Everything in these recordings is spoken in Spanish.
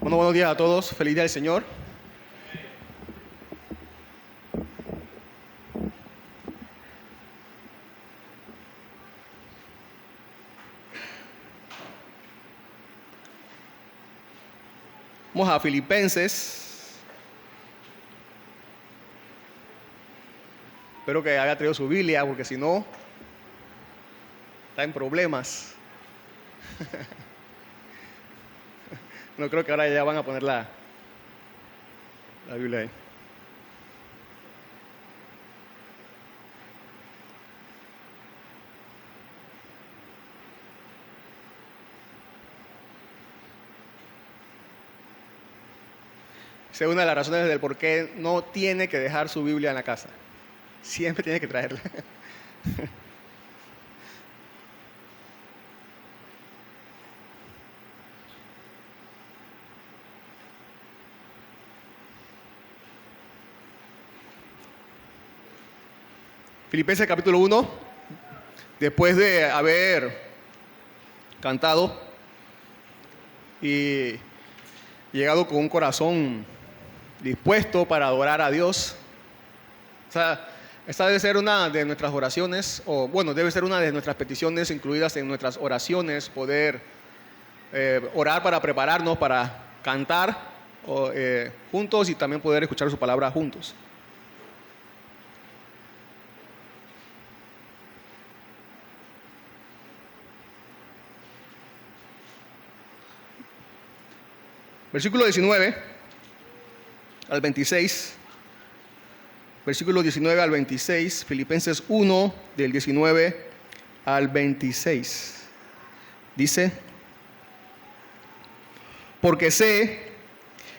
Bueno, buenos días a todos. Feliz día del Señor. Vamos a Filipenses. Espero que haya traído su Biblia, porque si no, está en problemas. No creo que ahora ya van a poner la Biblia ahí. Esa es una de las razones del por qué no tiene que dejar su Biblia en la casa. Siempre tiene que traerla. Filipenses capítulo 1, después de haber cantado y llegado con un corazón dispuesto para adorar a Dios. O sea, esta debe ser una de nuestras oraciones, o bueno, debe ser una de nuestras peticiones incluidas en nuestras oraciones, poder orar para prepararnos para cantar juntos y también poder escuchar su palabra juntos. Versículo 19 al 26. Versículo 19 al 26. Filipenses 1, del 19 al 26. Dice: porque sé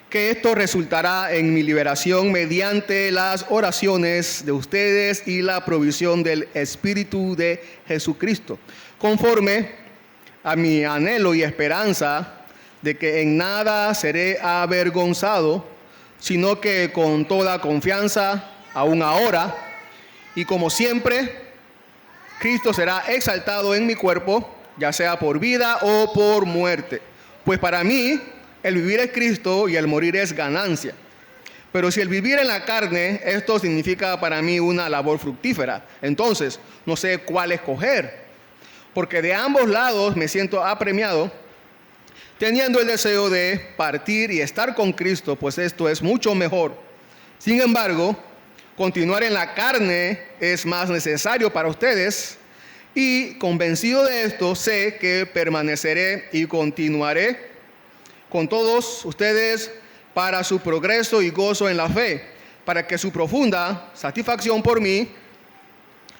que esto resultará en mi liberación mediante las oraciones de ustedes y la provisión del Espíritu de Jesucristo, conforme a mi anhelo y esperanza de que en nada seré avergonzado, sino que con toda confianza, aún ahora, y como siempre, Cristo será exaltado en mi cuerpo, ya sea por vida o por muerte. Pues para mí, el vivir es Cristo y el morir es ganancia. Pero si el vivir en la carne, esto significa para mí una labor fructífera, entonces no sé cuál escoger, porque de ambos lados me siento apremiado, teniendo el deseo de partir y estar con Cristo, pues esto es mucho mejor. Sin embargo, continuar en la carne es más necesario para ustedes, y convencido de esto, sé que permaneceré y continuaré con todos ustedes para su progreso y gozo en la fe, para que su profunda satisfacción por mí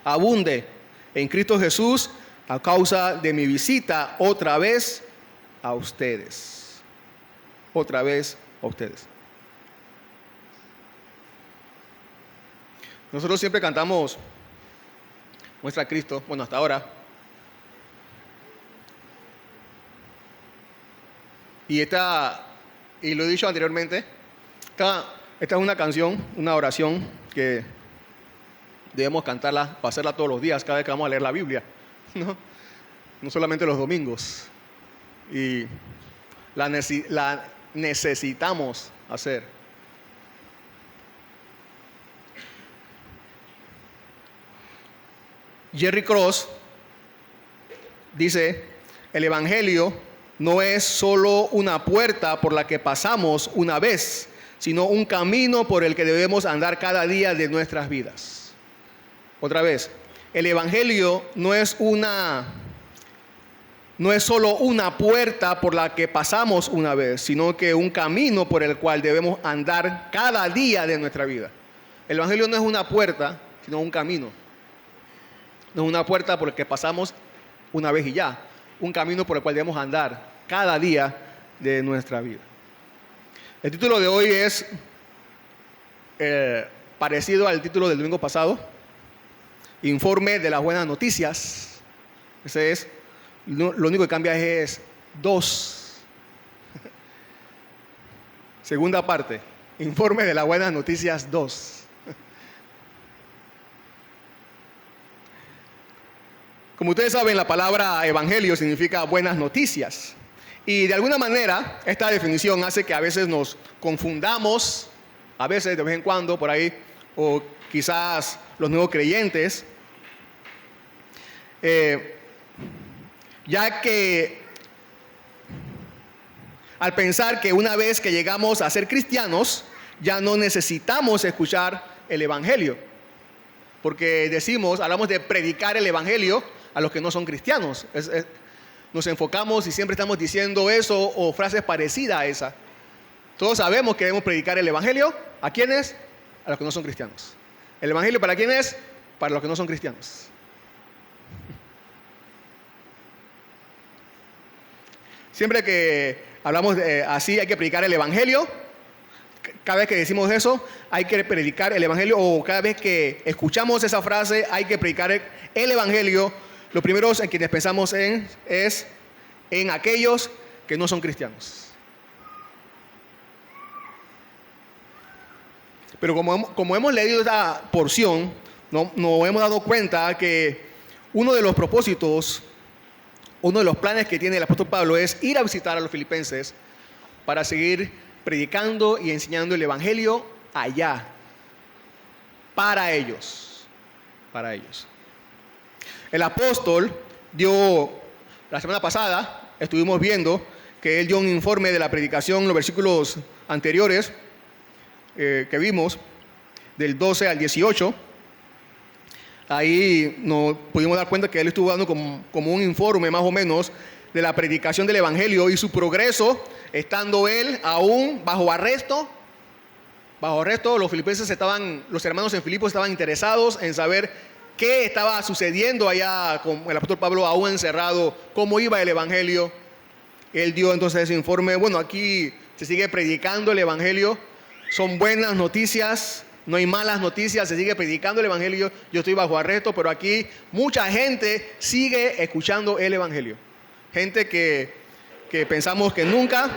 abunde en Cristo Jesús a causa de mi visita otra vez a ustedes. Otra vez a ustedes. Nosotros siempre cantamos Muestra a Cristo, bueno, hasta ahora. Y lo he dicho anteriormente, esta es una canción, una oración que debemos cantarla, para hacerla todos los días, cada vez que vamos a leer la Biblia, no solamente los domingos. Y la necesitamos hacer. Jerry Cross dice: el Evangelio no es solo una puerta por la que pasamos una vez, sino un camino por el que debemos andar cada día de nuestras vidas. Otra vez, el Evangelio no es solo una puerta por la que pasamos una vez, sino que un camino por el cual debemos andar cada día de nuestra vida. El Evangelio no es una puerta, sino un camino. No es una puerta por la que pasamos una vez y ya. Un camino por el cual debemos andar cada día de nuestra vida. El título de hoy es parecido al título del domingo pasado: Informe de las buenas noticias. Ese es. Lo único que cambia es 2. Segunda parte, Informe de las buenas noticias 2. Como ustedes saben, la palabra evangelio significa buenas noticias. Y de alguna manera, esta definición hace que a veces nos confundamos, a veces de vez en cuando por ahí, o quizás los nuevos creyentes, ya que al pensar que una vez que llegamos a ser cristianos, ya no necesitamos escuchar el evangelio, porque hablamos de predicar el evangelio a los que no son cristianos. Nos enfocamos y siempre estamos diciendo eso o frases parecidas a esa. Todos sabemos que debemos predicar el evangelio. ¿A quiénes? A los que no son cristianos. ¿El evangelio para quiénes? Para los que no son cristianos. Siempre que hablamos así, hay que predicar el evangelio. Cada vez que decimos eso, hay que predicar el evangelio, o cada vez que escuchamos esa frase, hay que predicar el evangelio. Lo primero en quienes pensamos es en aquellos que no son cristianos. Pero como hemos leído esta porción, nos hemos dado cuenta que uno de los propósitos, uno de los planes que tiene el apóstol Pablo es ir a visitar a los filipenses para seguir predicando y enseñando el evangelio allá, para ellos. El apóstol la semana pasada estuvimos viendo que él dio un informe de la predicación, los versículos anteriores que vimos, del 12 al 18. Ahí nos pudimos dar cuenta que él estuvo dando como un informe más o menos de la predicación del evangelio y su progreso, estando él aún bajo arresto. Los hermanos en Filipos estaban interesados en saber qué estaba sucediendo allá con el apóstol Pablo aún encerrado, cómo iba el evangelio. Él dio entonces ese informe. Bueno, aquí se sigue predicando el evangelio. Son buenas noticias, no hay malas noticias, se sigue predicando el evangelio. Yo estoy bajo arresto, pero aquí mucha gente sigue escuchando el evangelio. Gente que pensamos que nunca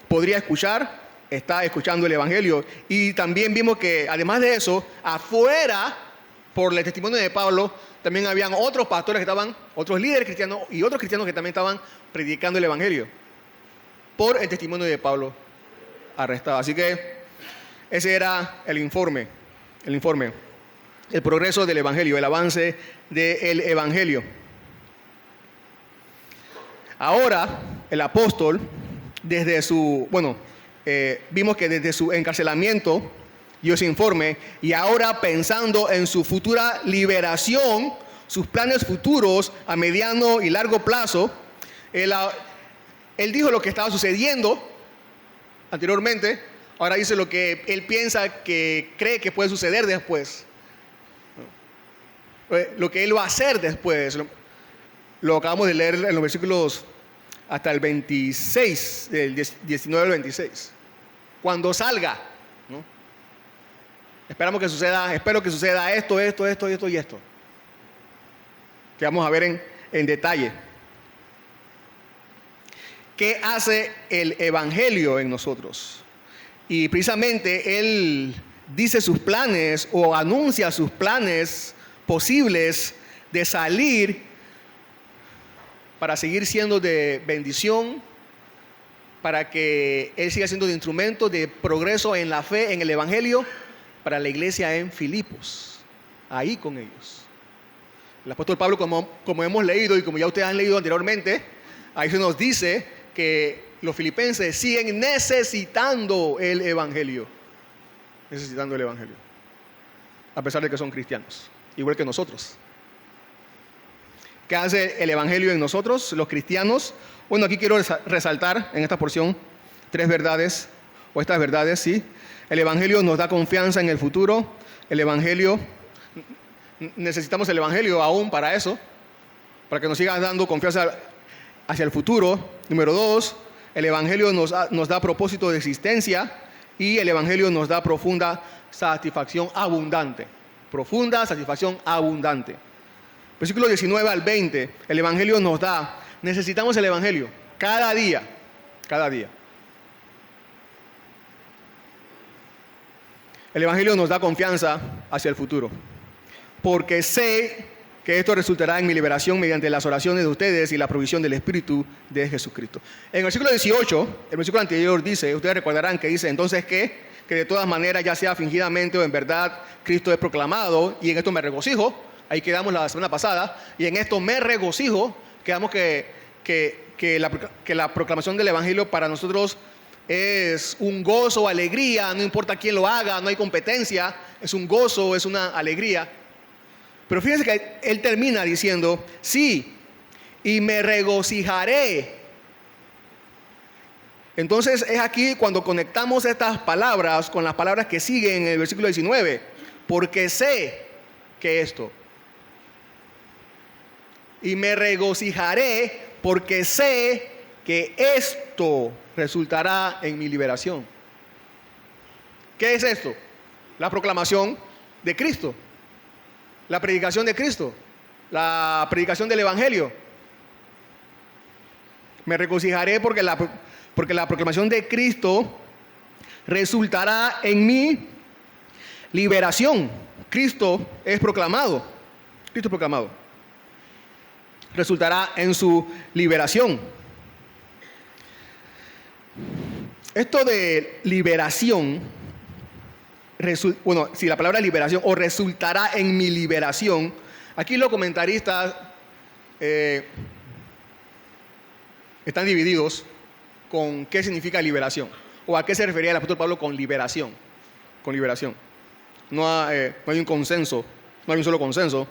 podría escuchar, está escuchando el evangelio. Y también vimos que además de eso, afuera, por el testimonio de Pablo, también habían otros pastores otros líderes cristianos y otros cristianos que también estaban predicando el evangelio por el testimonio de Pablo arrestado. Así que ese era el informe, el progreso del evangelio, el avance del evangelio. Ahora, el apóstol, vimos que desde su encarcelamiento dio ese informe, y ahora pensando en su futura liberación, sus planes futuros a mediano y largo plazo, él dijo lo que estaba sucediendo anteriormente. Ahora dice lo que él piensa, que cree que puede suceder después. Lo que él va a hacer después. Lo acabamos de leer en los versículos hasta el 26, del 19 al 26. Cuando salga, ¿no? Espero que suceda esto y esto. Que vamos a ver en detalle. ¿Qué hace el evangelio en nosotros? Y precisamente él dice sus planes o anuncia sus planes posibles de salir para seguir siendo de bendición, para que él siga siendo de instrumento de progreso en la fe, en el evangelio, para la iglesia en Filipos, ahí con ellos. El apóstol Pablo, como hemos leído y como ya ustedes han leído anteriormente, ahí se nos dice que los filipenses siguen necesitando el evangelio, a pesar de que son cristianos, igual que nosotros. ¿Qué hace el evangelio en nosotros, los cristianos? Bueno, aquí quiero resaltar en esta porción estas verdades, ¿sí? El evangelio nos da confianza en el futuro. Necesitamos el evangelio aún para eso, para que nos siga dando confianza hacia el futuro. Número 2, el evangelio nos da propósito de existencia, y el evangelio nos da profunda satisfacción abundante. Versículo 19 al 20, el evangelio necesitamos el evangelio cada día. El evangelio nos da confianza hacia el futuro, porque sé que esto resultará en mi liberación mediante las oraciones de ustedes y la provisión del Espíritu de Jesucristo. En el versículo 18, el versículo anterior dice, ustedes recordarán que dice, entonces ¿qué? Que de todas maneras, ya sea fingidamente o en verdad, Cristo es proclamado, y en esto me regocijo. Ahí quedamos la semana pasada, y en esto me regocijo. Quedamos que la proclamación del Evangelio para nosotros es un gozo, alegría, no importa quién lo haga, no hay competencia, es un gozo, es una alegría. Pero fíjense que él termina diciendo, sí, y me regocijaré. Entonces es aquí cuando conectamos estas palabras con las palabras que siguen en el versículo 19, porque sé que esto. Y me regocijaré porque sé que esto resultará en mi liberación. ¿Qué es esto? La proclamación de Cristo, la predicación de Cristo, la predicación del Evangelio. Me regocijaré porque la proclamación de Cristo resultará en mi liberación. Cristo es proclamado. Cristo es proclamado. Resultará en su liberación. Esto de liberación, si la palabra liberación o resultará en mi liberación, aquí los comentaristas están divididos con qué significa liberación o a qué se refería el apóstol Pablo con liberación. Con liberación. No hay un consenso, no hay un solo consenso,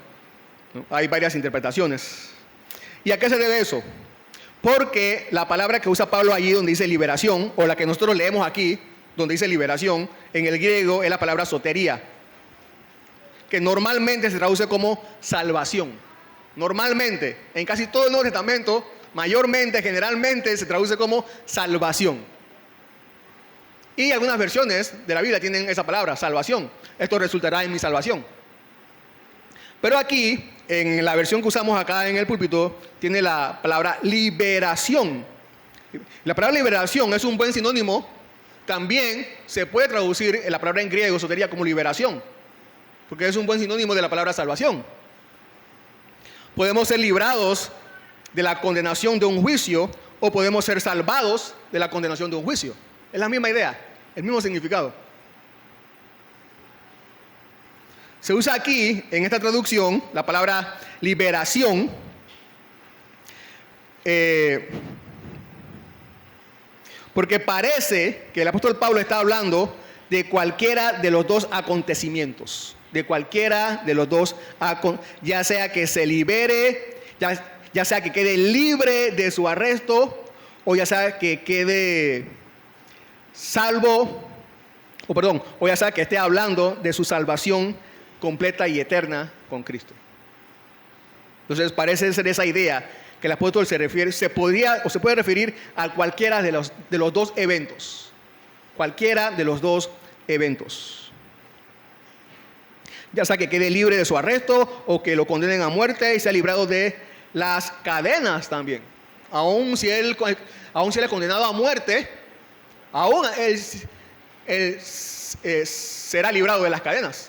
¿no? Hay varias interpretaciones. ¿Y a qué se debe eso? Porque la palabra que usa Pablo allí donde dice liberación, o la que nosotros leemos aquí, donde dice liberación, en el griego es la palabra sotería, que normalmente se traduce como salvación. Normalmente, en casi todo el Nuevo Testamento, mayormente, generalmente, se traduce como salvación. Y algunas versiones de la Biblia tienen esa palabra, salvación. Esto resultará en mi salvación. Pero aquí, en la versión que usamos acá en el púlpito, tiene la palabra liberación. La palabra liberación es un buen sinónimo. También se puede traducir la palabra en griego, sotería, como liberación, porque es un buen sinónimo de la palabra salvación. Podemos ser librados de la condenación de un juicio o podemos ser salvados de la condenación de un juicio. Es la misma idea, el mismo significado. Se usa aquí, en esta traducción, la palabra liberación, porque parece que el apóstol Pablo está hablando de cualquiera de los dos acontecimientos, de cualquiera de los dos, ya sea que se libere, ya sea que quede libre de su arresto, o ya sea que quede salvo, o ya sea que esté hablando de su salvación completa y eterna con Cristo. Entonces parece ser esa idea que el apóstol se puede referir a cualquiera de los dos eventos. Cualquiera de los dos eventos. Ya sea que quede libre de su arresto o que lo condenen a muerte y sea librado de las cadenas también. Aún si él es condenado a muerte, aún él será librado de las cadenas.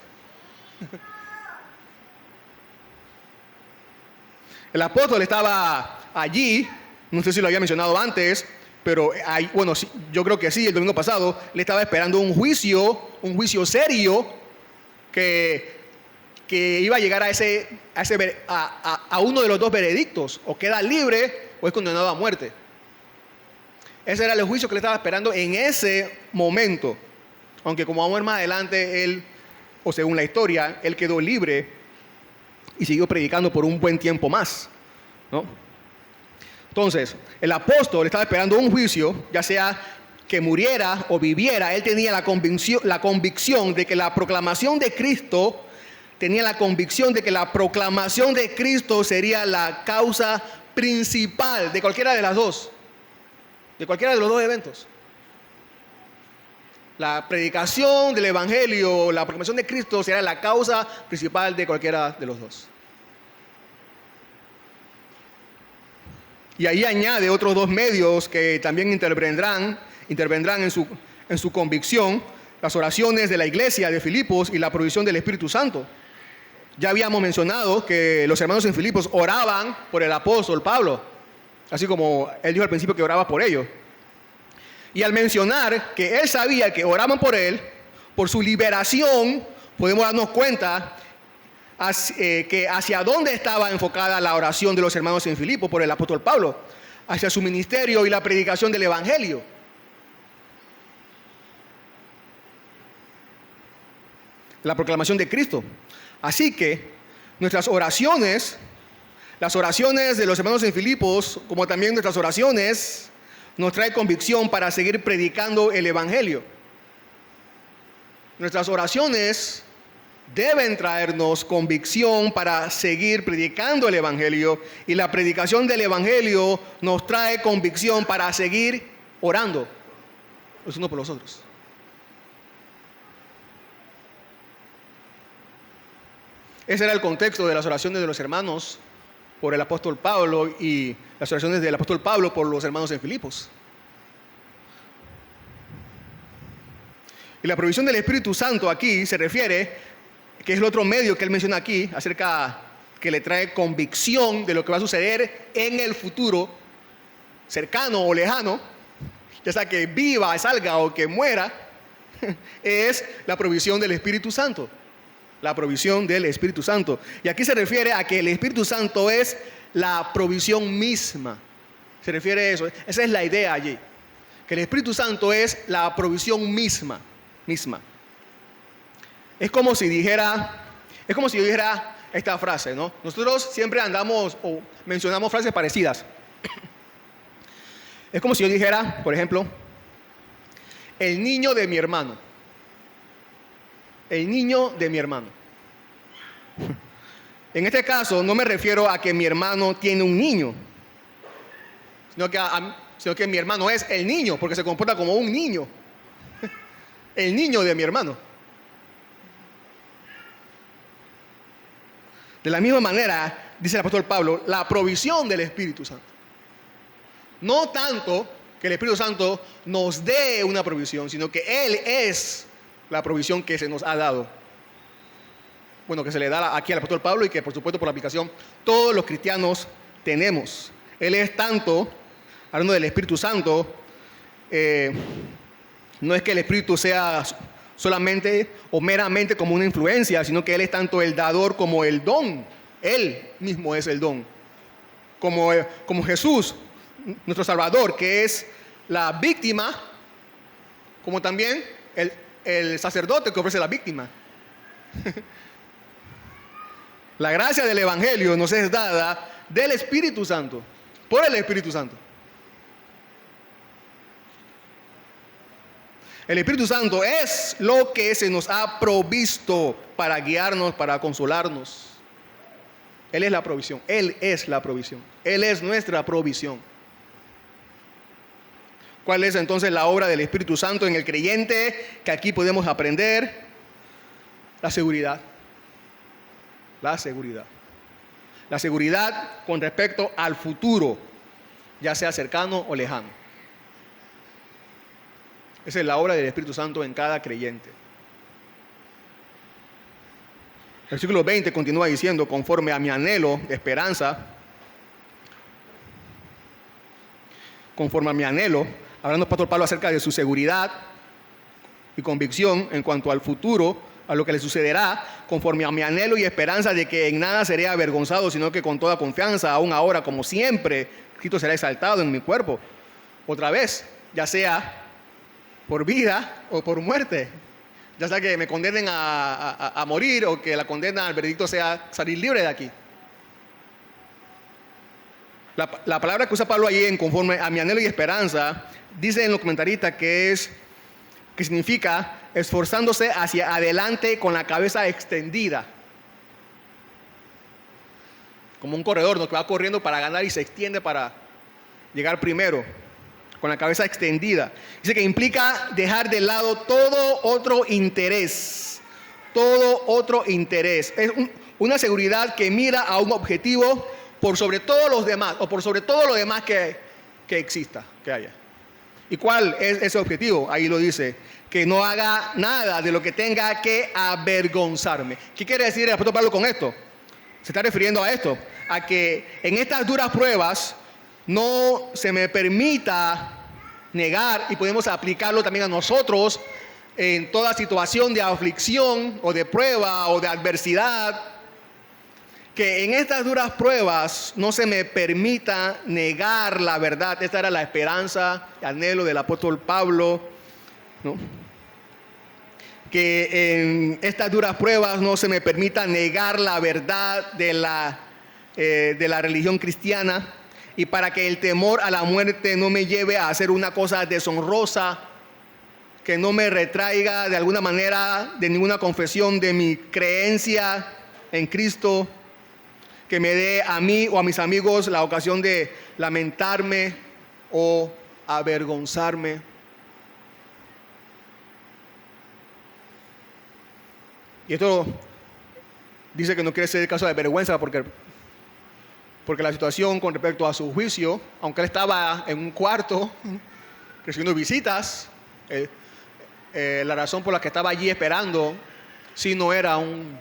El apóstol estaba allí, no sé si lo había mencionado antes, pero yo creo que sí, el domingo pasado, le estaba esperando un juicio serio que iba a llegar a uno de los dos veredictos, o queda libre o es condenado a muerte. Ese era el juicio que le estaba esperando en ese momento, aunque como vamos a ver más adelante, él, o según la historia, él quedó libre y siguió predicando por un buen tiempo más, ¿no? Entonces, el apóstol estaba esperando un juicio, ya sea que muriera o viviera. Él tenía la convicción de que la proclamación de Cristo, sería la causa principal de cualquiera de las dos, de cualquiera de los dos eventos. La predicación del Evangelio, la proclamación de Cristo será la causa principal de cualquiera de los dos. Y ahí añade otros dos medios que también intervendrán en su convicción: las oraciones de la iglesia de Filipos y la provisión del Espíritu Santo. Ya habíamos mencionado que los hermanos en Filipos oraban por el apóstol Pablo, así como él dijo al principio que oraba por ellos. Y al mencionar que él sabía que oraban por él, por su liberación, podemos darnos cuenta que hacia dónde estaba enfocada la oración de los hermanos en Filipos por el apóstol Pablo, hacia su ministerio y la predicación del evangelio. La proclamación de Cristo. Así que nuestras oraciones, las oraciones de los hermanos en Filipos, como también nuestras oraciones, nos trae convicción para seguir predicando el evangelio. Nuestras oraciones deben traernos convicción para seguir predicando el evangelio, y la predicación del evangelio nos trae convicción para seguir orando los unos por los otros. Ese era el contexto de las oraciones de los hermanos por el apóstol Pablo y las oraciones del apóstol Pablo por los hermanos en Filipos. Y la provisión del Espíritu Santo aquí se refiere, que es el otro medio que él menciona aquí, acerca que le trae convicción de lo que va a suceder en el futuro, cercano o lejano, ya sea que viva, salga o que muera, es la provisión del Espíritu Santo. La provisión del Espíritu Santo. Y aquí se refiere a que el Espíritu Santo es la provisión misma. Se refiere a eso. Esa es la idea allí. Que el Espíritu Santo es la provisión misma. Es como si yo dijera esta frase, ¿no? Nosotros siempre andamos o mencionamos frases parecidas. Es como si yo dijera, por ejemplo, el niño de mi hermano. El niño de mi hermano. En este caso no me refiero a que mi hermano tiene un niño, sino que mi hermano es el niño, porque se comporta como un niño. El niño de mi hermano. De la misma manera, dice el apóstol Pablo, la provisión del Espíritu Santo. No tanto que el Espíritu Santo nos dé una provisión, sino que Él es la provisión que se nos ha dado. Bueno, que se le da aquí al apóstol Pablo y que por supuesto por la aplicación todos los cristianos tenemos. Él es tanto, hablando del Espíritu Santo, no es que el Espíritu sea solamente o meramente como una influencia, sino que Él es tanto el dador como el don. Él mismo es el don. Como Jesús, nuestro Salvador, que es la víctima, como también el sacerdote que ofrece la víctima. La gracia del Evangelio nos es dada del Espíritu Santo, por el Espíritu Santo. El Espíritu Santo es lo que se nos ha provisto para guiarnos, para consolarnos. Él es la provisión, Él es la provisión, Él es nuestra provisión. ¿Cuál es entonces la obra del Espíritu Santo en el creyente? Que aquí podemos aprender la seguridad. La seguridad. La seguridad con respecto al futuro, ya sea cercano o lejano. Esa es la obra del Espíritu Santo en cada creyente. El versículo 20 continúa diciendo, conforme a mi anhelo de esperanza, conforme a mi anhelo, hablando el apóstol Pablo acerca de su seguridad y convicción en cuanto al futuro, a lo que le sucederá, conforme a mi anhelo y esperanza de que en nada seré avergonzado, sino que con toda confianza, aún ahora como siempre, Cristo será exaltado en mi cuerpo. Otra vez, ya sea por vida o por muerte, ya sea que me condenen a morir o que la condena al veredicto sea salir libre de aquí. La palabra que usa Pablo allí en conforme a mi anhelo y esperanza, dice en los comentaristas que significa esforzándose hacia adelante con la cabeza extendida. Como un corredor, ¿no?, que va corriendo para ganar y se extiende para llegar primero, con la cabeza extendida. Dice que implica dejar de lado todo otro interés. Todo otro interés. Es una seguridad que mira a un objetivo por sobre todos los demás, o por sobre todo lo demás que exista, que haya. ¿Y cuál es ese objetivo? Ahí lo dice, que no haga nada de lo que tenga que avergonzarme. ¿Qué quiere decir el apóstol Pablo con esto? Se está refiriendo a esto, a que en estas duras pruebas no se me permita negar, y podemos aplicarlo también a nosotros en toda situación de aflicción o de prueba o de adversidad, que en estas duras pruebas no se me permita negar la verdad. Esta era la esperanza, el anhelo del apóstol Pablo, ¿no? Que en estas duras pruebas no se me permita negar la verdad de la religión cristiana, y para que el temor a la muerte no me lleve a hacer una cosa deshonrosa, que no me retraiga de alguna manera de ninguna confesión de mi creencia en Cristo, que me dé a mí o a mis amigos la ocasión de lamentarme o avergonzarme. Y esto dice que no quiere ser el caso de vergüenza porque la situación con respecto a su juicio, aunque él estaba en un cuarto recibiendo visitas, la razón por la que estaba allí esperando sí no era un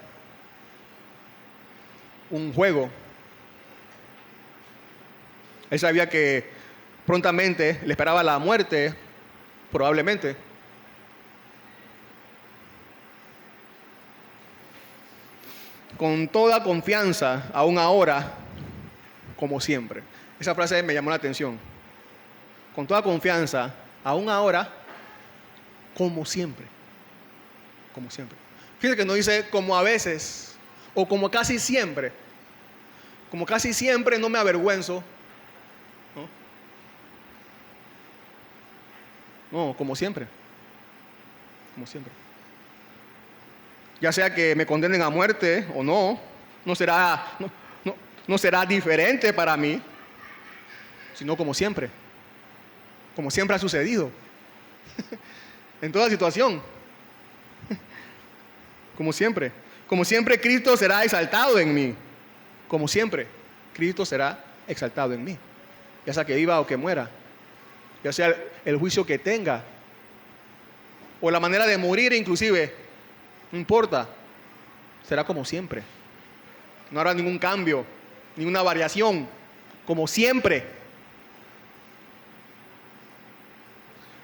juego. Él sabía que prontamente le esperaba la muerte, probablemente. Con toda confianza, aún ahora, como siempre. Esa frase me llamó la atención. Con toda confianza, aún ahora, como siempre. Como siempre. Fíjense que no dice como a veces o como casi siempre. Como casi siempre no me avergüenzo. No, como siempre. Como siempre. Ya sea que me condenen a muerte o no, no será diferente para mí, sino como siempre ha sucedido, en toda situación, como siempre Cristo será exaltado en mí, como siempre Cristo será exaltado en mí, ya sea que viva o que muera, ya sea el juicio que tenga, o la manera de morir inclusive, no importa, será como siempre. No habrá ningún cambio, ninguna variación, como siempre.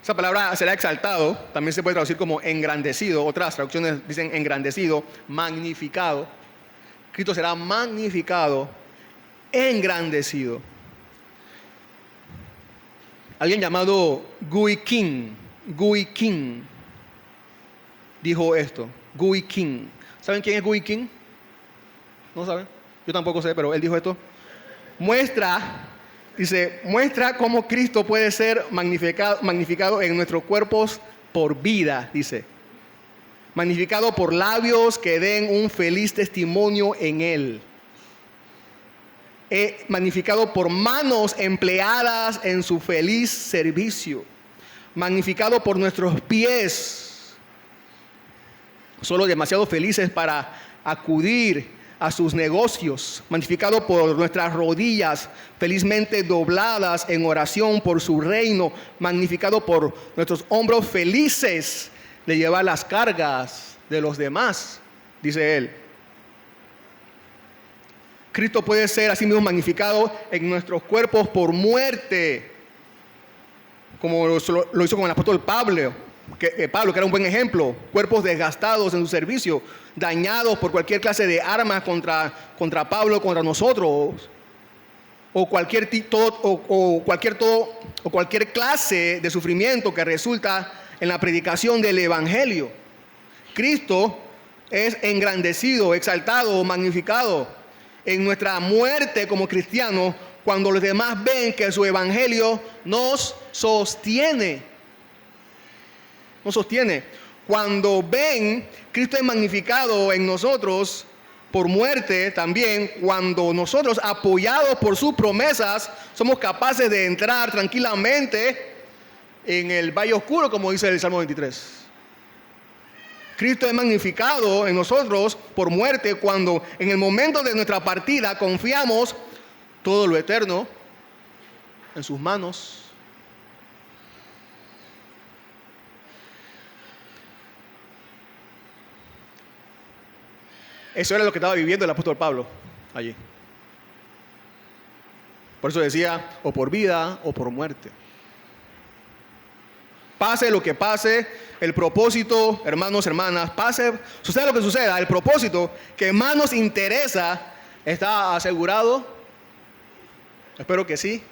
Esa palabra será exaltado, también se puede traducir como engrandecido. Otras traducciones dicen engrandecido, magnificado. Cristo será magnificado, engrandecido. Alguien llamado Guy King dijo esto. Guy King. ¿Saben quién es Guy King? ¿No saben? Yo tampoco sé, pero él dijo esto. Muestra cómo Cristo puede ser magnificado en nuestros cuerpos por vida, dice. Magnificado por labios que den un feliz testimonio en Él. Magnificado por manos empleadas en su feliz servicio. Magnificado por nuestros pies, solo demasiado felices para acudir a sus negocios. Magnificado por nuestras rodillas felizmente dobladas en oración por su reino. Magnificado por nuestros hombros felices de llevar las cargas de los demás, dice él. Cristo puede ser así mismo magnificado en nuestros cuerpos por muerte, como lo hizo con el apóstol Pablo, que era un buen ejemplo. Cuerpos desgastados en su servicio, dañados por cualquier clase de armas contra Pablo, contra nosotros, o cualquier clase de sufrimiento que resulta en la predicación del evangelio. Cristo es engrandecido, exaltado, magnificado en nuestra muerte como cristianos, cuando los demás ven que su evangelio nos sostiene. Cuando ven Cristo es magnificado en nosotros por muerte también, cuando nosotros, apoyados por sus promesas, somos capaces de entrar tranquilamente en el valle oscuro, como dice el Salmo 23. Cristo es magnificado en nosotros por muerte cuando en el momento de nuestra partida confiamos todo lo eterno en sus manos. Eso era lo que estaba viviendo el apóstol Pablo allí. Por eso decía, o por vida o por muerte. Pase lo que pase, el propósito, hermanos, hermanas, suceda lo que suceda, el propósito que más nos interesa está asegurado. Espero que sí.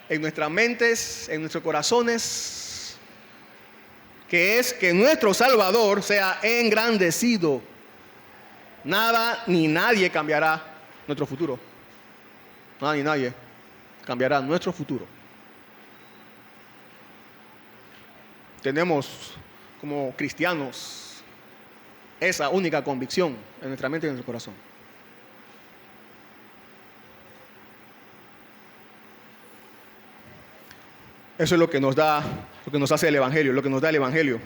En nuestras mentes, en nuestros corazones, que es que nuestro Salvador sea engrandecido. Nada ni nadie cambiará nuestro futuro. Nada ni nadie cambiará nuestro futuro. Tenemos como cristianos esa única convicción en nuestra mente y en nuestro corazón. Eso es lo que nos da, lo que nos hace el Evangelio, lo que nos da el Evangelio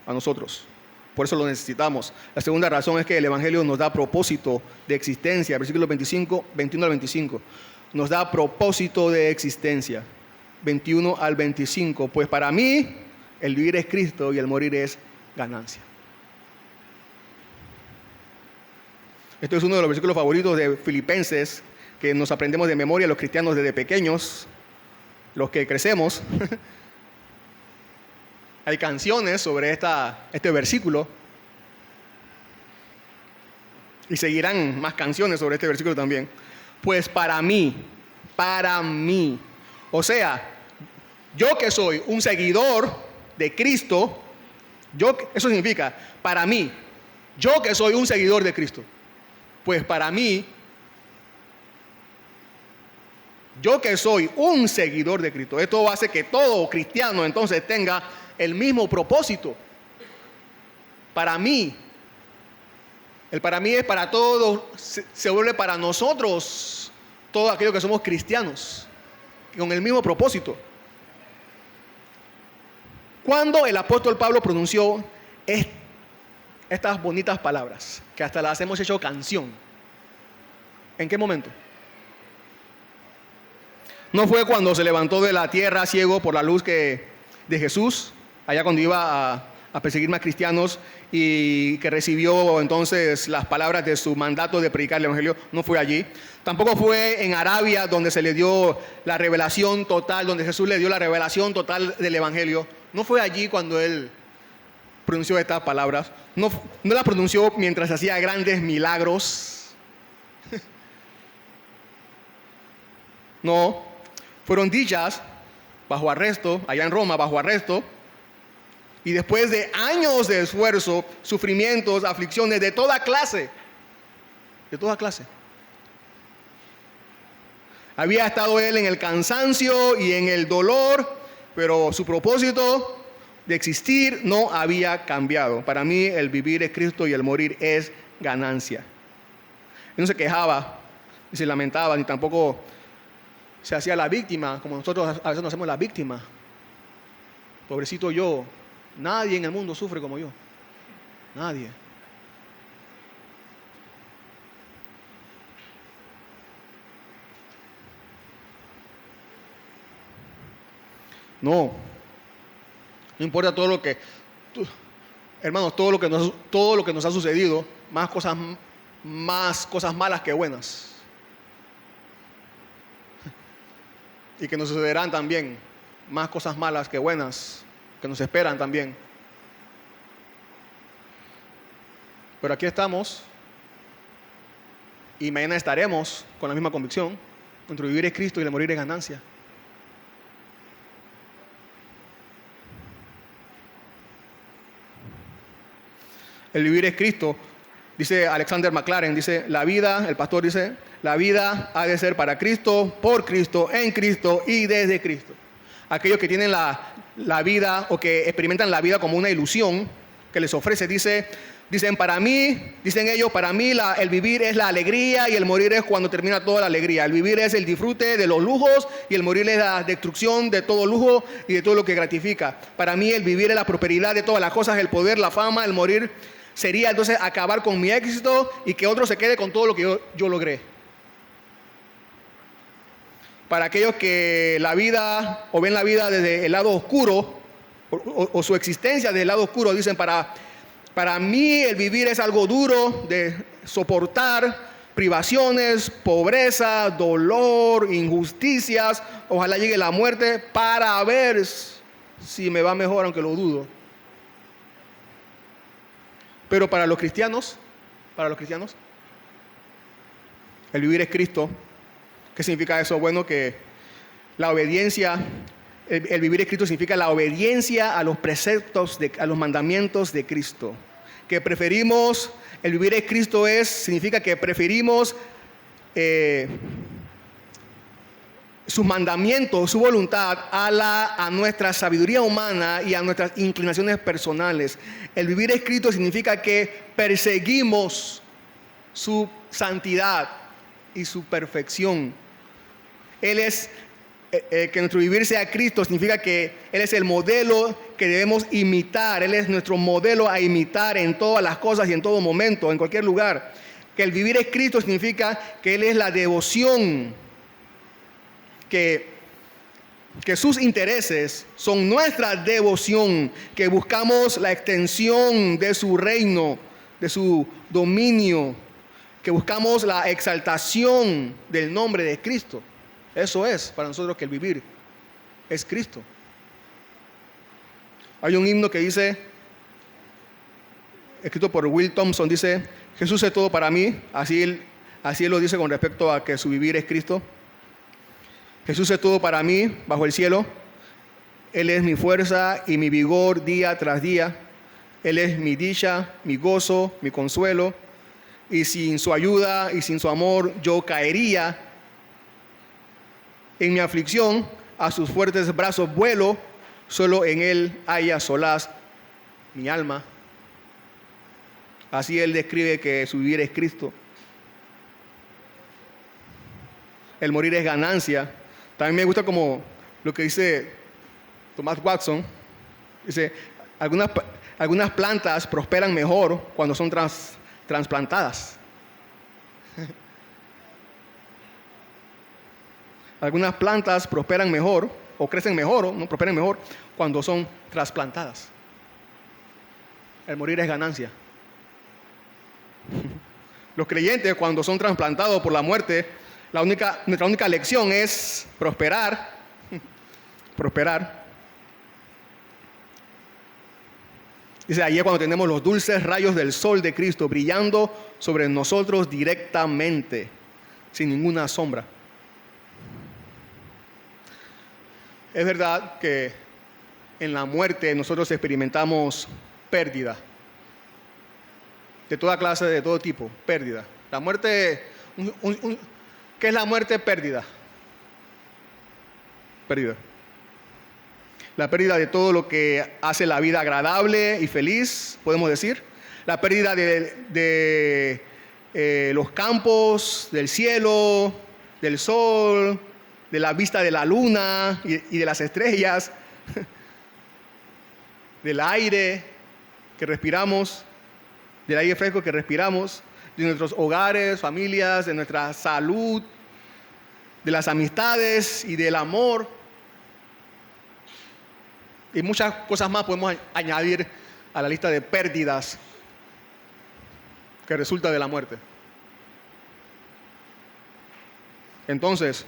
a nosotros. Por eso lo necesitamos. La segunda razón es que el Evangelio nos da propósito de existencia. Versículos 21 al 25. Nos da propósito de existencia. 21 al 25. Pues para mí, el vivir es Cristo y el morir es ganancia. Esto es uno de los versículos favoritos de Filipenses, que nos aprendemos de memoria los cristianos desde pequeños, los que crecemos. Hay canciones sobre este versículo y seguirán más canciones sobre este versículo también. Pues para mí, o sea, yo que soy un seguidor de Cristo, eso significa, para mí, yo que soy un seguidor de Cristo, pues para mí, yo que soy un seguidor de Cristo, esto hace que todo cristiano entonces tenga el mismo propósito. Para mí, el para mí es para todos, se vuelve para nosotros, todos aquellos que somos cristianos, con el mismo propósito. Cuando el apóstol Pablo pronunció estas bonitas palabras, que hasta las hemos hecho canción, ¿en qué momento? ¿No fue cuando se levantó de la tierra ciego por la luz de Jesús, allá cuando iba a perseguir más cristianos y que recibió entonces las palabras de su mandato de predicar el Evangelio? No fue allí. Tampoco fue en Arabia donde se le dio la revelación total, donde Jesús le dio la revelación total del Evangelio. No fue allí cuando él pronunció estas palabras. No las pronunció mientras hacía grandes milagros. No, fueron dichas bajo arresto, allá en Roma, bajo arresto. Y después de años de esfuerzo, sufrimientos, aflicciones de toda clase. De toda clase. Había estado él en el cansancio y en el dolor, pero su propósito de existir no había cambiado. Para mí el vivir es Cristo y el morir es ganancia. Él no se quejaba, ni se lamentaba, ni tampoco se hacía la víctima, como nosotros a veces nos hacemos la víctima. Pobrecito yo. Nadie en el mundo sufre como yo. Nadie. No importa todo lo que, hermanos, todo lo que nos ha sucedido, más cosas malas que buenas. Y que nos sucederán también más cosas malas que buenas, que nos esperan también. Pero aquí estamos y mañana estaremos con la misma convicción. Nuestro vivir es Cristo y el morir es ganancia. El vivir es Cristo, dice Alexander McLaren, dice el pastor dice, la vida ha de ser para Cristo, por Cristo, en Cristo y desde Cristo. Aquellos que tienen la vida o que experimentan la vida como una ilusión que les ofrece, dicen para mí, dicen ellos, para mí el vivir es la alegría y el morir es cuando termina toda la alegría. El vivir es el disfrute de los lujos y el morir es la destrucción de todo lujo y de todo lo que gratifica. Para mí el vivir es la prosperidad de todas las cosas, el poder, la fama. El morir sería entonces acabar con mi éxito y que otro se quede con todo lo que yo logré. Para aquellos que la vida o ven la vida desde el lado oscuro o su existencia desde el lado oscuro, dicen para mí el vivir es algo duro, soportar privaciones, pobreza, dolor, injusticias. Ojalá llegue la muerte para ver si me va mejor, aunque lo dudo. Pero para los cristianos, el vivir es Cristo. ¿Qué significa eso? Bueno, que la obediencia, el vivir es Cristo significa la obediencia a los preceptos, a los mandamientos de Cristo. Que preferimos, el vivir es Cristo significa que preferimos sus mandamientos, su voluntad a nuestra sabiduría humana y a nuestras inclinaciones personales. El vivir es Cristo significa que perseguimos su santidad y su perfección. Que nuestro vivir sea Cristo significa que Él es el modelo que debemos imitar. Él es nuestro modelo a imitar en todas las cosas y en todo momento, en cualquier lugar. Que el vivir es Cristo significa que Él es la devoción, que sus intereses son nuestra devoción, que buscamos la extensión de su reino, de su dominio, que buscamos la exaltación del nombre de Cristo. Eso es para nosotros que el vivir es Cristo. Hay un himno que dice, escrito por Will Thompson, dice: Jesús es todo para mí. Así él lo dice con respecto a que su vivir es Cristo. Jesús es todo para mí bajo el cielo. Él es mi fuerza y mi vigor día tras día. Él es mi dicha, mi gozo, mi consuelo. Y sin su ayuda y sin su amor yo caería. En mi aflicción, a sus fuertes brazos vuelo, solo en Él haya solaz mi alma. Así Él describe que su vivir es Cristo. El morir es ganancia. También me gusta como lo que dice Thomas Watson. Dice, algunas plantas prosperan mejor cuando son trasplantadas. Algunas plantas prosperan mejor, o crecen mejor, o no prosperan mejor, cuando son trasplantadas. El morir es ganancia. Los creyentes, cuando son trasplantados por la muerte, nuestra única lección es prosperar. Prosperar. Dice, allí es cuando tenemos los dulces rayos del sol de Cristo brillando sobre nosotros directamente, sin ninguna sombra. Es verdad que en la muerte nosotros experimentamos pérdida. De toda clase, de todo tipo, pérdida. La muerte, ¿qué es la muerte? Pérdida. Pérdida. La pérdida de todo lo que hace la vida agradable y feliz, podemos decir. La pérdida de los campos, del cielo, del sol, de la vista de la luna y de las estrellas, del aire que respiramos, del aire fresco que respiramos, de nuestros hogares, familias, de nuestra salud, de las amistades y del amor. Y muchas cosas más podemos añadir a la lista de pérdidas que resulta de la muerte. Entonces,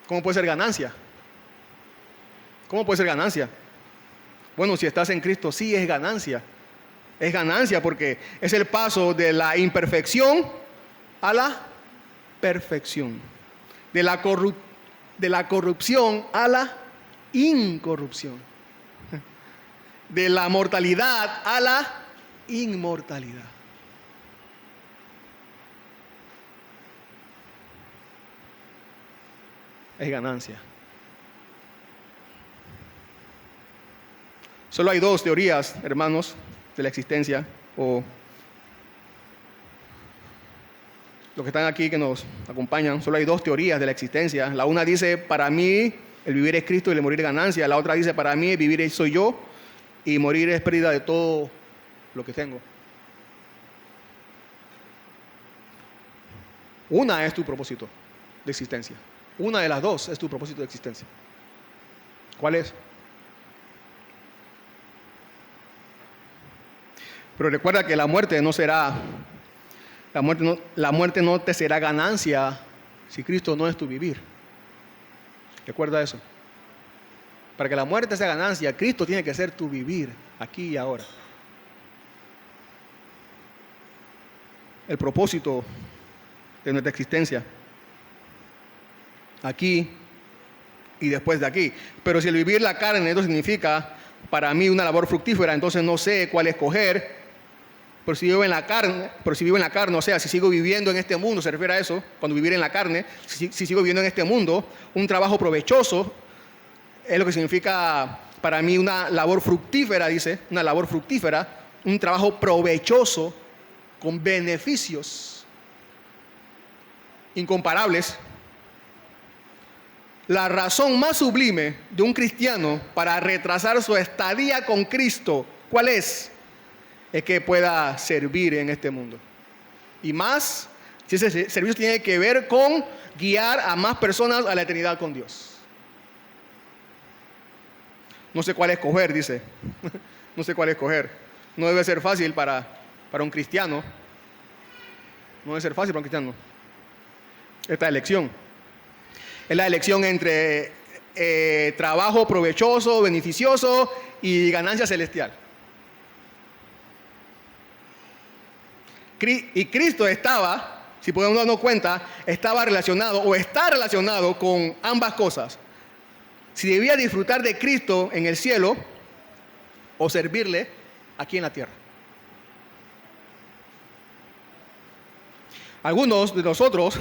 ¿cómo puede ser ganancia? ¿Cómo puede ser ganancia? Bueno, si estás en Cristo, sí es ganancia. Es ganancia porque es el paso de la imperfección a la perfección. De la corrupción a la incorrupción. De la mortalidad a la inmortalidad. Es ganancia. Solo hay dos teorías, hermanos, de la existencia, o los que están aquí que nos acompañan. Solo hay dos teorías de la existencia. La una dice, para mí el vivir es Cristo y el morir es ganancia. La otra dice, para mí el vivir soy yo y morir es pérdida de todo lo que tengo. Una es tu propósito de existencia. Una de las dos es tu propósito de existencia. ¿Cuál es? Pero recuerda que la muerte no será La muerte no te será ganancia si Cristo no es tu vivir. Recuerda eso. Para que la muerte sea ganancia, Cristo tiene que ser tu vivir, aquí y ahora. El propósito de nuestra existencia, aquí y después de aquí. Pero si el vivir la carne, esto significa para mí una labor fructífera, entonces no sé cuál escoger. Pero si vivo en la carne, o sea, si sigo viviendo en este mundo, se refiere a eso, cuando vivir en la carne, si sigo viviendo en este mundo, un trabajo provechoso es lo que significa para mí una labor fructífera, dice, una labor fructífera, un trabajo provechoso con beneficios incomparables. La razón más sublime de un cristiano para retrasar su estadía con Cristo, ¿cuál es? Es que pueda servir en este mundo. Y más, si ese servicio tiene que ver con guiar a más personas a la eternidad con Dios. No sé cuál escoger, dice. No sé cuál escoger. No debe ser fácil para un cristiano. No debe ser fácil para un cristiano esta elección. Es la elección entre trabajo provechoso, beneficioso y ganancia celestial. Y Cristo estaba, si podemos darnos cuenta, estaba relacionado o está relacionado con ambas cosas. Si debía disfrutar de Cristo en el cielo o servirle aquí en la tierra. Algunos de nosotros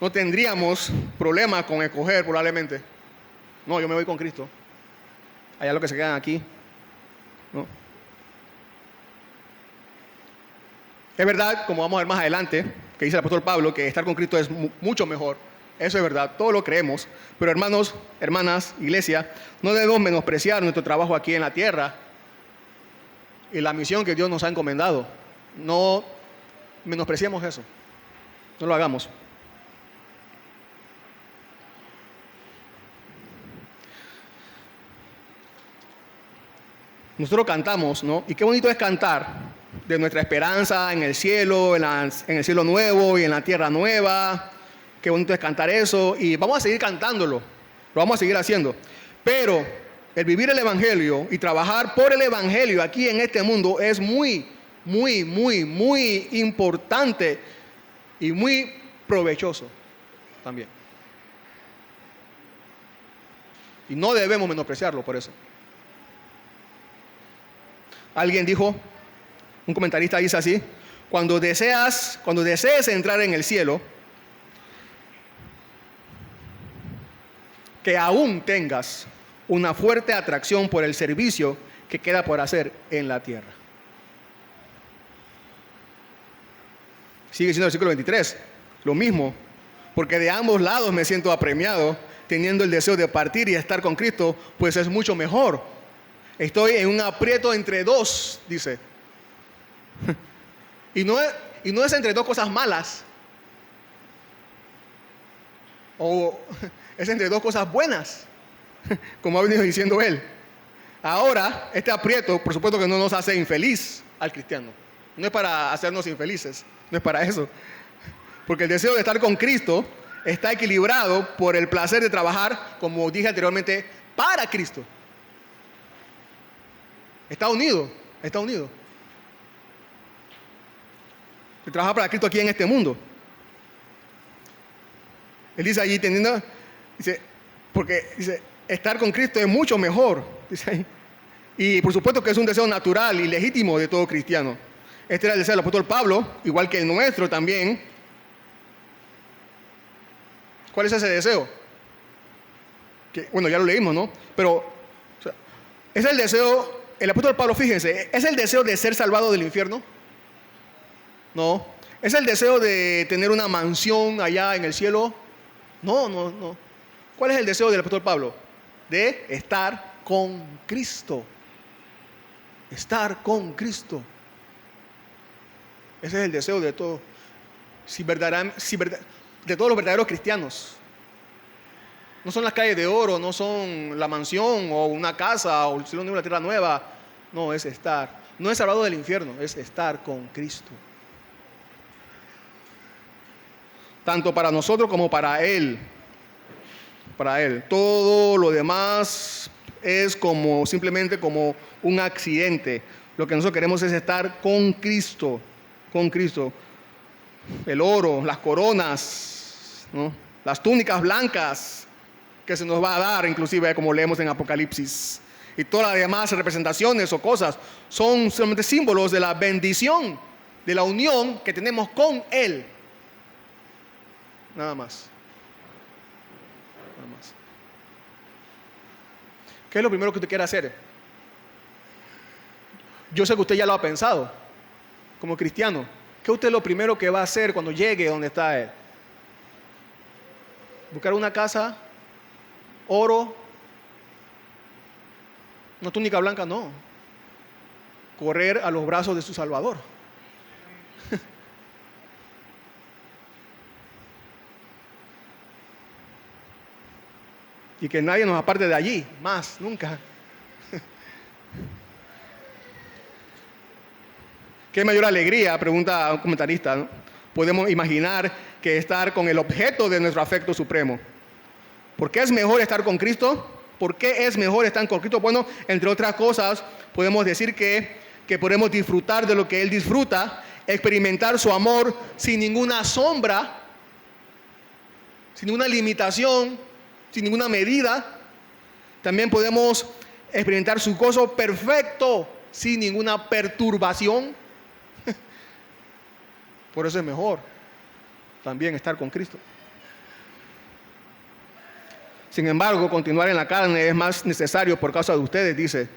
no tendríamos problema con escoger probablemente. No, yo me voy con Cristo. Allá los que se quedan aquí. ¿No? Es verdad, como vamos a ver más adelante, que dice el apóstol Pablo, que estar con Cristo es mucho mejor. Eso es verdad, todos lo creemos. Pero hermanos, hermanas, iglesia, no debemos menospreciar nuestro trabajo aquí en la tierra y la misión que Dios nos ha encomendado. No menospreciemos eso. No lo hagamos. Nosotros cantamos, ¿no? Y qué bonito es cantar de nuestra esperanza en el cielo, en el cielo nuevo y en la tierra nueva. Qué bonito es cantar eso. Y vamos a seguir cantándolo. Lo vamos a seguir haciendo. Pero el vivir el evangelio y trabajar por el evangelio aquí en este mundo es muy, muy, muy, muy importante y muy provechoso también. Y no debemos menospreciarlo por eso. Alguien dijo, un comentarista dice así: cuando desees entrar en el cielo, que aún tengas una fuerte atracción por el servicio que queda por hacer en la tierra. Sigue diciendo el versículo 23, lo mismo, porque de ambos lados me siento apremiado, teniendo el deseo de partir y estar con Cristo, pues es mucho mejor. Estoy en un aprieto entre dos, dice. Y no es entre dos cosas malas. O es entre dos cosas buenas, como ha venido diciendo él. Ahora, este aprieto, por supuesto que no nos hace infeliz al cristiano. No es para hacernos infelices, no es para eso. Porque el deseo de estar con Cristo está equilibrado por el placer de trabajar, como dije anteriormente, para Cristo. Está unido. De trabajar para Cristo aquí en este mundo. Él dice allí, dice, estar con Cristo es mucho mejor, dice ahí. Y por supuesto que es un deseo natural y legítimo de todo cristiano. Este era el deseo del apóstol Pablo, igual que el nuestro también. ¿Cuál es ese deseo? Bueno, ya lo leímos, ¿no? Pero es el deseo, el apóstol Pablo, fíjense, ¿es el deseo de ser salvado del infierno? No. ¿Es el deseo de tener una mansión allá en el cielo? No. ¿Cuál es el deseo del apóstol Pablo? De estar con Cristo. Estar con Cristo. Ese es el deseo de todo. De todos los verdaderos cristianos. No son las calles de oro, no son la mansión o una casa o el cielo nuevo, la tierra nueva. No, es estar. No es salvado del infierno, es estar con Cristo. tanto para nosotros como para Él. Para Él. Todo lo demás es como simplemente como un accidente. Lo que nosotros queremos es estar con Cristo, con Cristo. El oro, las coronas, ¿no? Las túnicas blancas que se nos va a dar, inclusive como leemos en Apocalipsis. Y todas las demás representaciones o cosas son solamente símbolos de la bendición, de la unión que tenemos con Él. Nada más. Nada más. ¿Qué es lo primero que usted quiere hacer? Yo sé que usted ya lo ha pensado, como cristiano. ¿Qué usted es lo primero que va a hacer cuando llegue donde está Él? ¿Buscar una casa? ¿Oro? ¿Una túnica blanca? No. Correr a los brazos de su Salvador. Y que nadie nos aparte de allí, más, nunca. ¿Qué mayor alegría? Pregunta un comentarista, ¿no? Podemos imaginar que estar con el objeto de nuestro afecto supremo. ¿Por qué es mejor estar con Cristo? ¿Por qué es mejor estar con Cristo? Bueno, entre otras cosas, podemos decir que podemos disfrutar de lo que Él disfruta, experimentar su amor sin ninguna sombra, sin ninguna limitación, sin ninguna medida. También podemos experimentar su gozo perfecto, sin ninguna perturbación. Por eso es mejor también estar con Cristo. Sin embargo, continuar en la carne es más necesario por causa de ustedes, dice.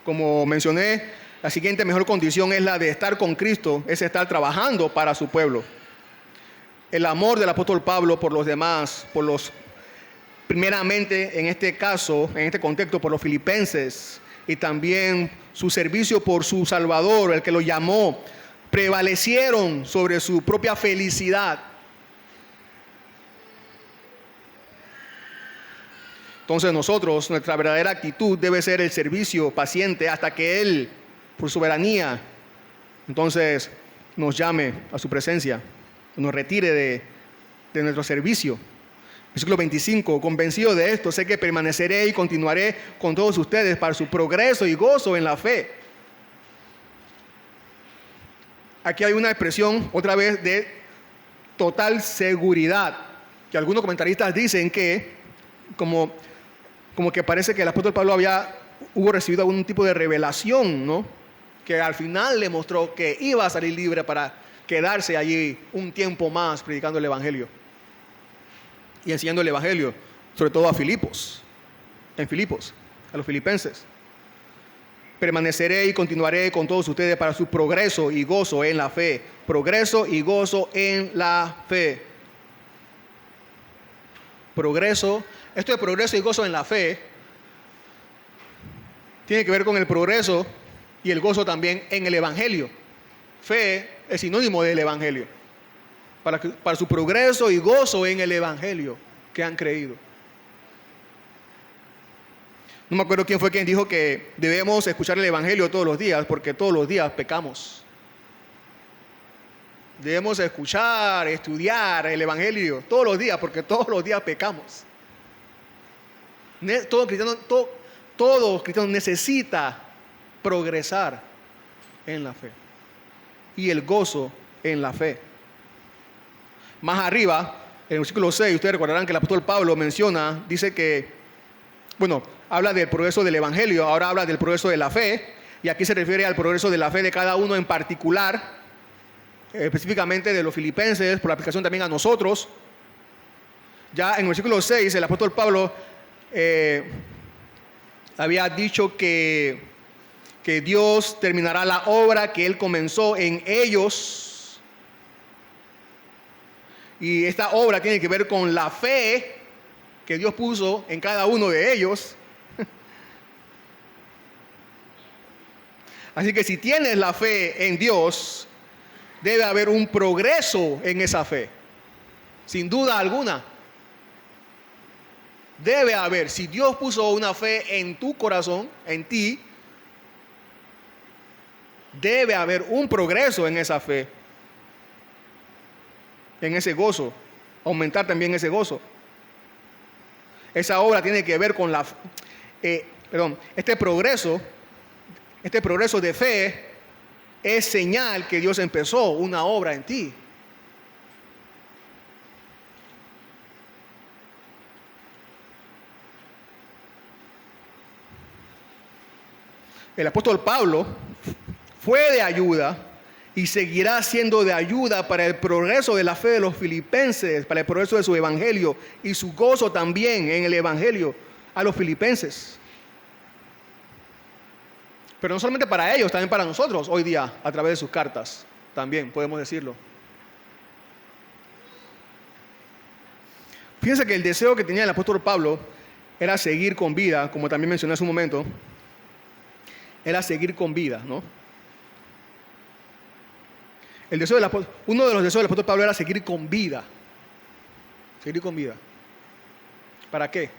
Como mencioné, la siguiente mejor condición es la de estar con Cristo, es estar trabajando para su pueblo. El amor del apóstol Pablo por los demás, primeramente en este caso, en este contexto, por los filipenses, y también su servicio por su Salvador, el que lo llamó, prevalecieron sobre su propia felicidad. Entonces nosotros, nuestra verdadera actitud debe ser el servicio paciente hasta que Él, por soberanía, entonces nos llame a su presencia, nos retire de nuestro servicio. Versículo 25, convencido de esto, sé que permaneceré y continuaré con todos ustedes para su progreso y gozo en la fe. Aquí hay una expresión, otra vez, de total seguridad, que algunos comentaristas dicen que, como que parece que el apóstol Pablo hubo recibido algún tipo de revelación, ¿no? Que al final le mostró que iba a salir libre para quedarse allí un tiempo más predicando el Evangelio y enseñando el Evangelio, sobre todo a Filipos, a los filipenses. Permaneceré y continuaré con todos ustedes para su progreso y gozo en la fe. Progreso y gozo en la fe. Progreso. Esto de progreso y gozo en la fe tiene que ver con el progreso y el gozo también en el Evangelio. Fe es sinónimo del Evangelio. Para su progreso y gozo en el Evangelio que han creído. No me acuerdo quién fue quien dijo que debemos escuchar el Evangelio todos los días, porque todos los días pecamos. Debemos escuchar, estudiar el Evangelio todos los días, porque todos los días pecamos. Todo cristiano necesita progresar en la fe y el gozo en la fe. Más arriba, en el versículo 6, ustedes recordarán que el apóstol Pablo menciona, dice que, habla del progreso del Evangelio, ahora habla del progreso de la fe, y aquí se refiere al progreso de la fe de cada uno en particular, específicamente de los filipenses, por la aplicación también a nosotros. Ya en el versículo 6, el apóstol Pablo había dicho que Dios terminará la obra que Él comenzó en ellos. Y esta obra tiene que ver con la fe que Dios puso en cada uno de ellos. Así que si tienes la fe en Dios, debe haber un progreso en esa fe. Sin duda alguna. Debe haber. Si Dios puso una fe en tu corazón, en ti, debe haber un progreso en esa fe. en ese gozo, aumentar también ese gozo. Esa obra tiene que ver con este progreso de fe es señal que Dios empezó una obra en ti. El apóstol Pablo fue de ayuda y seguirá siendo de ayuda para el progreso de la fe de los filipenses, para el progreso de su evangelio y su gozo también en el evangelio a los filipenses. Pero no solamente para ellos, también para nosotros hoy día, a través de sus cartas, también podemos decirlo. Fíjense que el deseo que tenía el apóstol Pablo era seguir con vida, como también mencioné hace un momento, era seguir con vida, ¿no? Uno de los deseos del apóstol Pablo era seguir con vida. Seguir con vida. ¿Para qué?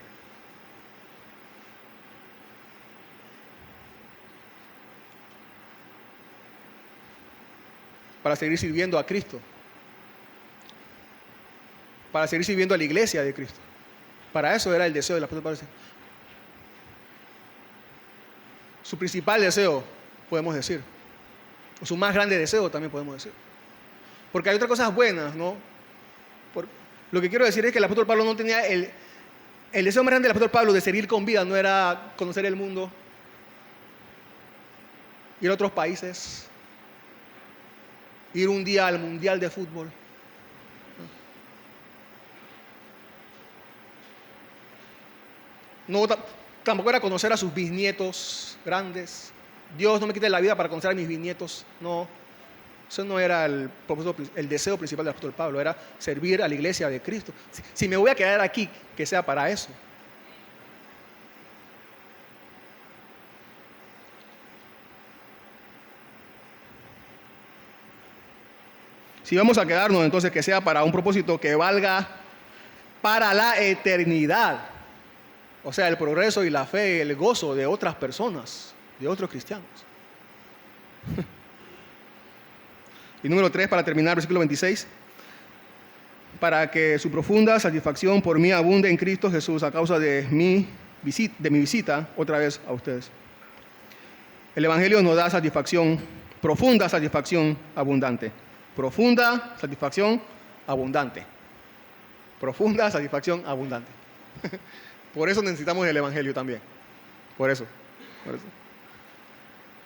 Para seguir sirviendo a Cristo. Para seguir sirviendo a la iglesia de Cristo. Para eso era el deseo del apóstol Pablo. Su principal deseo, podemos decir. O su más grande deseo también podemos decir. Porque hay otras cosas buenas, ¿no? Lo que quiero decir es que el apóstol Pablo no tenía el deseo más grande del apóstol Pablo de seguir con vida, no era conocer el mundo, ir a otros países, ir un día al mundial de fútbol. No, tampoco era conocer a sus bisnietos grandes. Dios, no me quite la vida para conocer a mis bisnietos. No, eso no era el deseo principal del apóstol Pablo, era servir a la iglesia de Cristo. Si me voy a quedar aquí, que sea para eso. Si vamos a quedarnos, entonces que sea para un propósito que valga para la eternidad. O sea, el progreso y la fe, el gozo de otras personas, de otros cristianos. Y número 3, para terminar, versículo 26. Para que su profunda satisfacción por mí abunde en Cristo Jesús a causa de mi visita otra vez a ustedes. El Evangelio nos da satisfacción, profunda satisfacción abundante. Profunda satisfacción abundante. Profunda satisfacción abundante. Por eso necesitamos el Evangelio también. Por eso.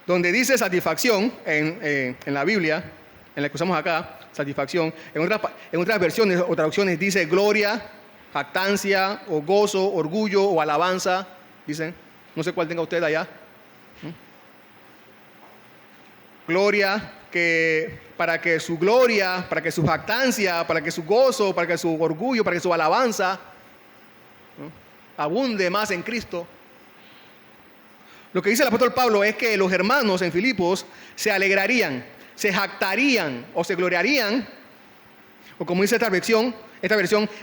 Donde dice satisfacción en la Biblia, en la que usamos acá, satisfacción, en otras versiones o traducciones dice gloria, jactancia, o gozo, orgullo o alabanza. Dicen, no sé cuál tenga usted allá. Gloria, para que su gloria, para que su jactancia, para que su gozo, para que su orgullo, para que su alabanza, ¿no?, abunde más en Cristo. Lo que dice el apóstol Pablo es que los hermanos en Filipos se alegrarían, se jactarían o se gloriarían, o como dice esta versión,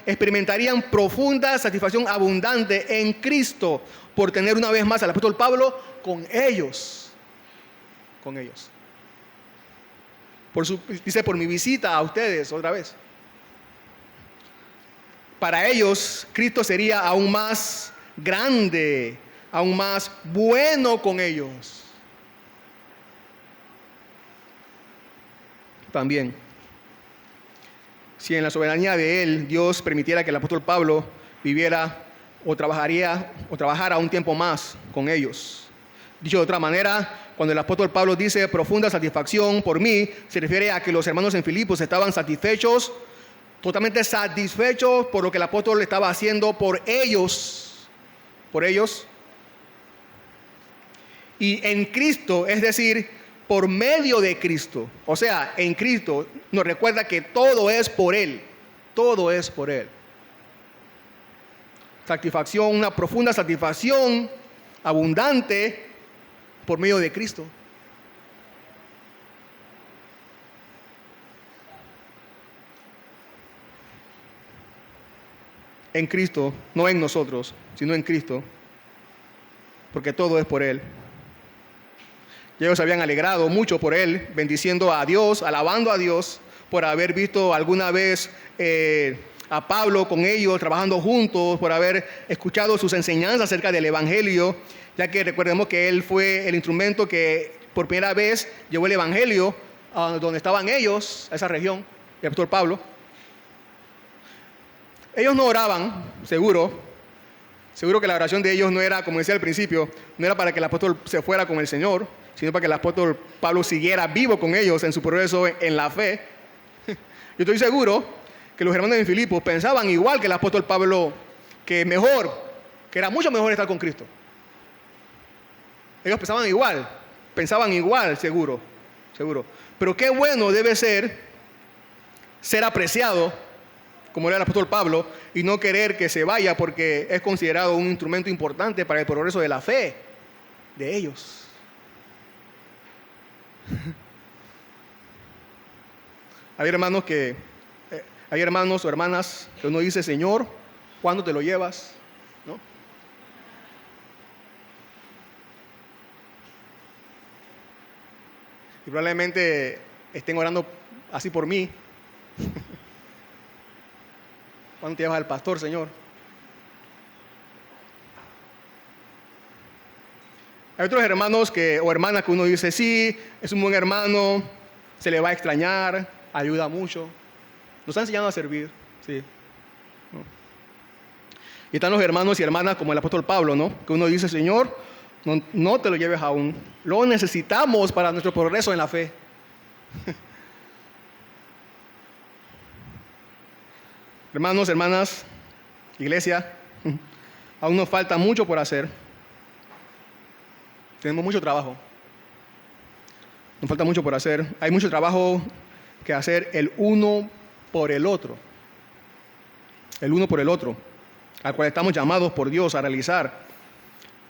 experimentarían profunda satisfacción abundante en Cristo por tener una vez más al apóstol Pablo con ellos. Con ellos. Dice, por mi visita a ustedes otra vez. Para ellos, Cristo sería aún más grande, aún más bueno con ellos. También, si en la soberanía de Él, Dios permitiera que el apóstol Pablo viviera o trabajara un tiempo más con ellos. Dicho de otra manera, cuando el apóstol Pablo dice profunda satisfacción por mí, se refiere a que los hermanos en Filipos estaban satisfechos, totalmente satisfechos por lo que el apóstol estaba haciendo por ellos. Por ellos. Y en Cristo, es decir, por medio de Cristo. O sea, en Cristo nos recuerda que todo es por Él. Todo es por Él. Satisfacción, una profunda satisfacción abundante por medio de Cristo. En Cristo, no en nosotros, sino en Cristo, porque todo es por Él. Y ellos se habían alegrado mucho por Él, bendiciendo a Dios, alabando a Dios por haber visto alguna vez a Pablo con ellos, trabajando juntos, por haber escuchado sus enseñanzas acerca del Evangelio, ya que recordemos que él fue el instrumento que por primera vez llevó el Evangelio a donde estaban ellos, a esa región, el apóstol Pablo. Ellos no oraban, seguro que la oración de ellos no era, como decía al principio, no era para que el apóstol se fuera con el Señor, sino para que el apóstol Pablo siguiera vivo con ellos en su progreso en la fe. Yo estoy seguro que los hermanos de Filipos pensaban igual que el apóstol Pablo, que era mucho mejor estar con Cristo. Ellos pensaban igual, seguro. Pero qué bueno debe ser apreciado, como era el apóstol Pablo, y no querer que se vaya porque es considerado un instrumento importante para el progreso de la fe de ellos. Hay hermanos o hermanas que uno dice: Señor, ¿cuándo te lo llevas? ¿No? Y probablemente estén orando así por mí. ¿Cuándo te llevas al pastor, Señor? Hay otros hermanos o hermanas que uno dice: sí, es un buen hermano, se le va a extrañar, ayuda mucho, nos está enseñando a servir, sí. ¿No? Y están los hermanos y hermanas como el apóstol Pablo, ¿no? Que uno dice: Señor, no te lo lleves aún, lo necesitamos para nuestro progreso en la fe. Hermanos, hermanas, iglesia, aún nos falta mucho por hacer. Tenemos mucho trabajo. Nos falta mucho por hacer. Hay mucho trabajo que hacer el uno por el otro. El uno por el otro, al cual estamos llamados por Dios a realizar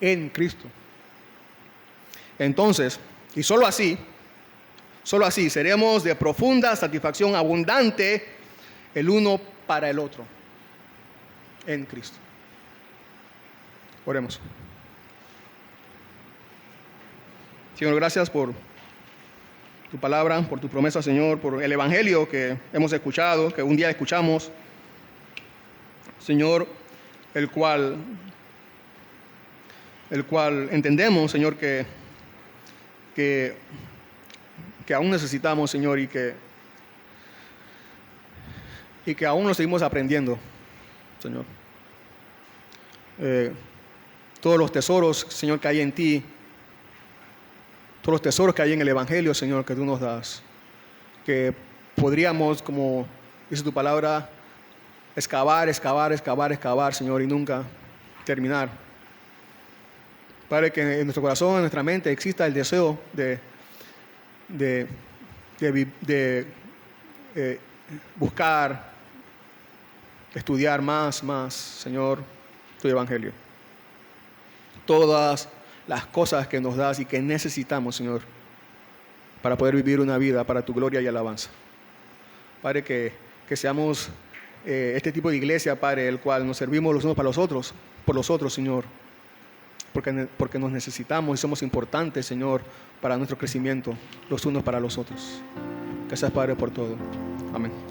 en Cristo. Entonces, y solo así seremos de profunda satisfacción abundante el uno para el otro en Cristo. Oremos. Señor, gracias por tu palabra, por tu promesa, Señor, por el Evangelio que hemos escuchado, que un día escuchamos, Señor, el cual entendemos, Señor, que aún necesitamos, Señor, y que aún lo seguimos aprendiendo, Señor. Todos los tesoros, Señor, que hay en ti, todos los tesoros que hay en el Evangelio, Señor, que tú nos das, que podríamos, como dice tu palabra, excavar, Señor, y nunca terminar. Padre, que en nuestro corazón, en nuestra mente exista el deseo de buscar, estudiar más, Señor, tu Evangelio. Todas las cosas que nos das y que necesitamos, Señor, para poder vivir una vida para tu gloria y alabanza. Padre, que seamos este tipo de iglesia, Padre, el cual nos servimos los unos para los otros, por los otros, Señor, porque nos necesitamos y somos importantes, Señor, para nuestro crecimiento, los unos para los otros. Gracias, Padre, por todo. Amén.